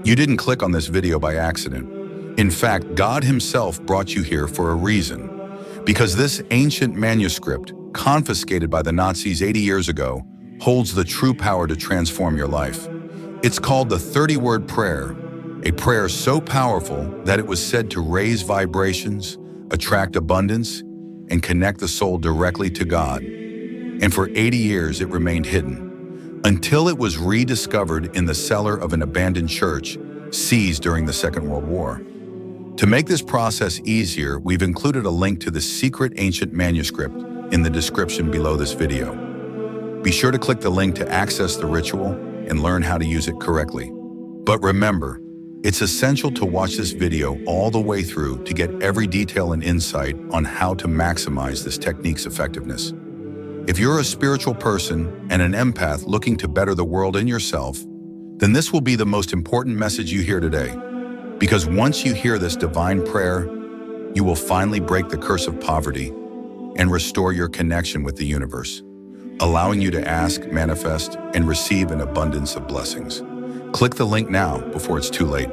You didn't click on this video by accident. In fact, God Himself brought you here for a reason. Because this ancient manuscript, confiscated by the Nazis 80 years ago, holds the true power to transform your life. It's called the 30-word prayer, a prayer so powerful that it was said to raise vibrations, attract abundance, and connect the soul directly to God. And for 80 years, it remained hidden, until it was rediscovered in the cellar of an abandoned church, seized during the Second World War. To make this process easier, we've included a link to the secret ancient manuscript in the description below this video. Be sure to click the link to access the ritual and learn how to use it correctly. But remember, it's essential to watch this video all the way through to get every detail and insight on how to maximize this technique's effectiveness. If you're a spiritual person and an empath looking to better the world and yourself, then this will be the most important message you hear today. Because once you hear this divine prayer, you will finally break the curse of poverty and restore your connection with the universe, allowing you to ask, manifest, and receive an abundance of blessings. Click the link now before it's too late.